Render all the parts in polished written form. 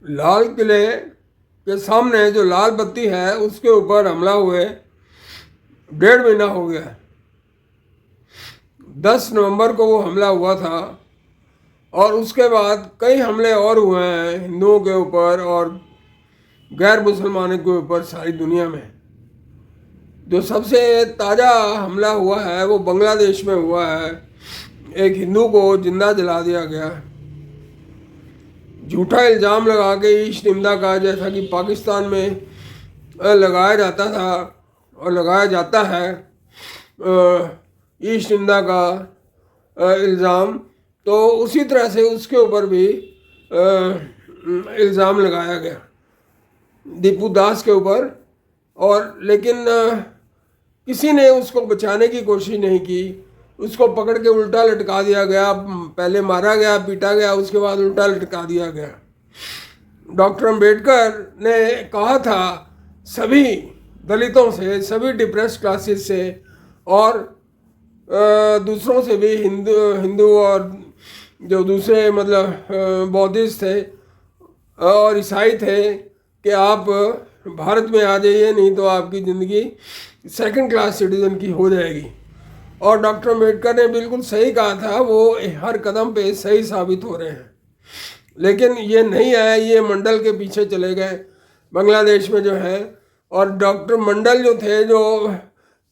लाल किले के सामने जो लाल बत्ती है उसके ऊपर हमला हुए 1.5 महीना हो गया है। 10 नवंबर को वो हमला हुआ था और उसके बाद कई हमले और हुए हैं हिंदुओं के ऊपर और गैर मुसलमानों के ऊपर सारी दुनिया में। जो सबसे ताज़ा हमला हुआ है वो बांग्लादेश में हुआ है। एक हिंदू को जिंदा जला दिया गया, झूठा इल्ज़ाम लगा के ईस्ट निंदा का, जैसा कि पाकिस्तान में लगाया जाता था और लगाया जाता है ईस्ट निंदा का इल्ज़ाम, तो उसी तरह से उसके ऊपर भी इल्ज़ाम लगाया गया दीपू दास के ऊपर। और लेकिन किसी ने उसको बचाने की कोशिश नहीं की। उसको पकड़ के उल्टा लटका दिया गया, पहले मारा गया, पीटा गया, उसके बाद उल्टा लटका दिया गया। डॉक्टर अंबेडकर ने कहा था सभी दलितों से, सभी डिप्रेस क्लासेस से और दूसरों से भी, हिंदू और जो दूसरे मतलब बौद्धिस्ट थे और ईसाई थे, कि आप भारत में आ जाइए, नहीं तो आपकी ज़िंदगी सेकंड क्लास सिटीज़न की हो जाएगी। और डॉक्टर अम्बेडकर ने बिल्कुल सही कहा था, वो हर कदम पे सही साबित हो रहे हैं। लेकिन ये नहीं है, ये मंडल के पीछे चले गए बांग्लादेश में जो है। और डॉक्टर मंडल जो थे, जो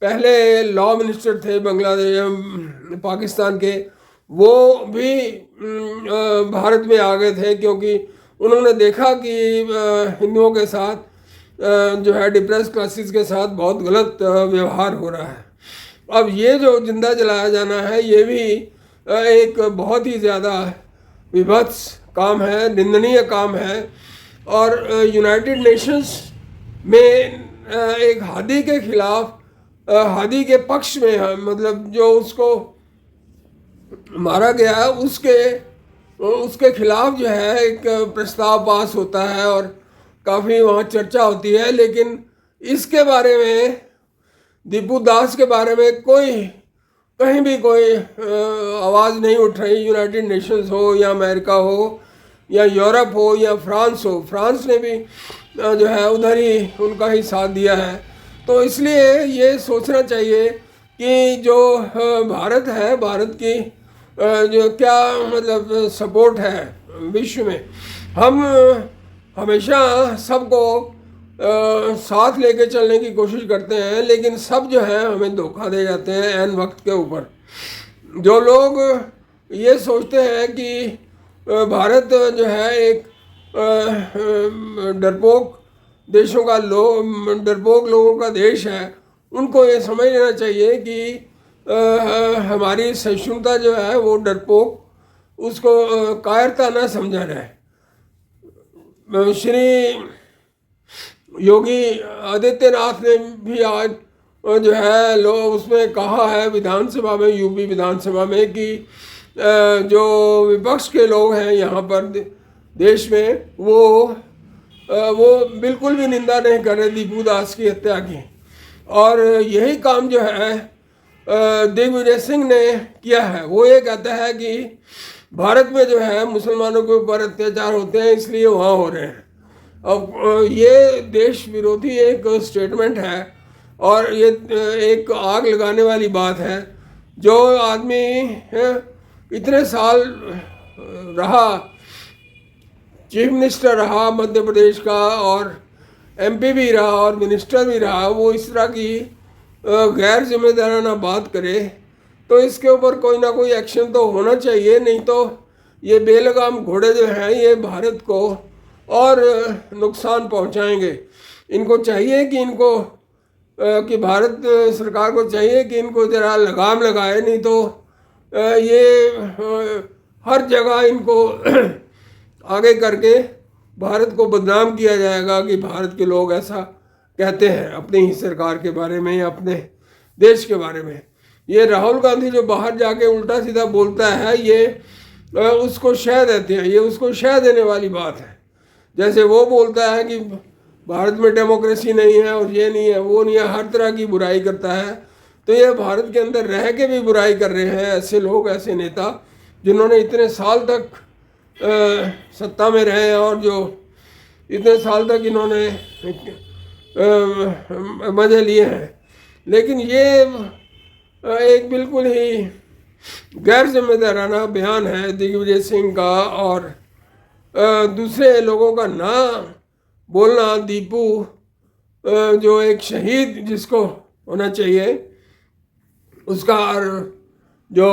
पहले लॉ मिनिस्टर थे बांग्लादेश पाकिस्तान के, वो भी भारत में आ गए थे, क्योंकि उन्होंने देखा कि हिंदुओं के साथ जो है डिप्रेस क्लासेस के साथ बहुत गलत व्यवहार हो रहा है। अब ये जो जिंदा जलाया जाना है, ये भी एक बहुत ही ज़्यादा विभत्स काम है, निंदनीय काम है। और यूनाइटेड नेशंस में एक हादी के खिलाफ, हादी के पक्ष में, मतलब जो उसको मारा गया उसके खिलाफ जो है एक प्रस्ताव पास होता है और काफ़ी वहाँ चर्चा होती है। लेकिन इसके बारे में, दीपू दास के बारे में कहीं भी कोई आवाज़ नहीं उठ रही। यूनाइटेड नेशंस हो या अमेरिका हो या यूरोप हो या फ्रांस हो, फ्रांस ने भी जो है उधर ही उनका ही साथ दिया है। तो इसलिए ये सोचना चाहिए कि जो भारत है, भारत की जो क्या मतलब सपोर्ट है विश्व में, हम हमेशा सबको साथ लेके चलने की कोशिश करते हैं, लेकिन सब जो है हमें धोखा दे जाते हैं ऐन वक्त के ऊपर। जो लोग ये सोचते हैं कि भारत जो है एक डरपोक देशों का डरपोक लोगों का देश है, उनको ये समझ लेना चाहिए कि हमारी सहिष्णुता जो है वो डरपोक उसको कायरता ना समझा जाए। श्री योगी आदित्यनाथ ने भी आज जो है उसमें कहा है विधानसभा में, यूपी विधानसभा में, कि जो विपक्ष के लोग हैं यहाँ पर देश में, वो बिल्कुल भी निंदा नहीं कर रहे दीपू दास की हत्या की। और यही काम जो है दिग्विजय सिंह ने किया है। वो ये कहता है कि भारत में जो है मुसलमानों के ऊपर अत्याचार होते हैं, इसलिए वहाँ हो रहे हैं। अब ये देश विरोधी एक स्टेटमेंट है और ये एक आग लगाने वाली बात है। जो आदमी इतने साल रहा, चीफ मिनिस्टर रहा मध्य प्रदेश का और एमपी भी रहा और मिनिस्टर भी रहा, वो इस तरह की गैर जिम्मेदाराना बात करे, तो इसके ऊपर कोई ना कोई एक्शन तो होना चाहिए। नहीं तो ये बेलगाम घोड़े जो हैं ये भारत को और नुकसान पहुंचाएंगे। इनको चाहिए कि भारत सरकार को चाहिए कि इनको ज़रा लगाम लगाए, नहीं तो ये हर जगह इनको आगे करके भारत को बदनाम किया जाएगा कि भारत के लोग ऐसा कहते हैं अपनी ही सरकार के बारे में या अपने देश के बारे में। ये राहुल गांधी जो बाहर जाके उल्टा सीधा बोलता है, ये उसको शह देते हैं, ये उसको शह देने वाली बात है। जैसे वो बोलता है कि भारत में डेमोक्रेसी नहीं है और ये नहीं है, वो नहीं है, हर तरह की बुराई करता है। तो ये भारत के अंदर रह के भी बुराई कर रहे हैं ऐसे लोग, ऐसे नेता जिन्होंने इतने साल तक सत्ता में रहे और जो इतने साल तक इन्होंने मजे लिए हैं। लेकिन ये एक बिल्कुल ही गैर जिम्मेदाराना बयान है दिग्विजय सिंह का, और दूसरे लोगों का ना बोलना। दीपू जो एक शहीद जिसको होना चाहिए, उसका जो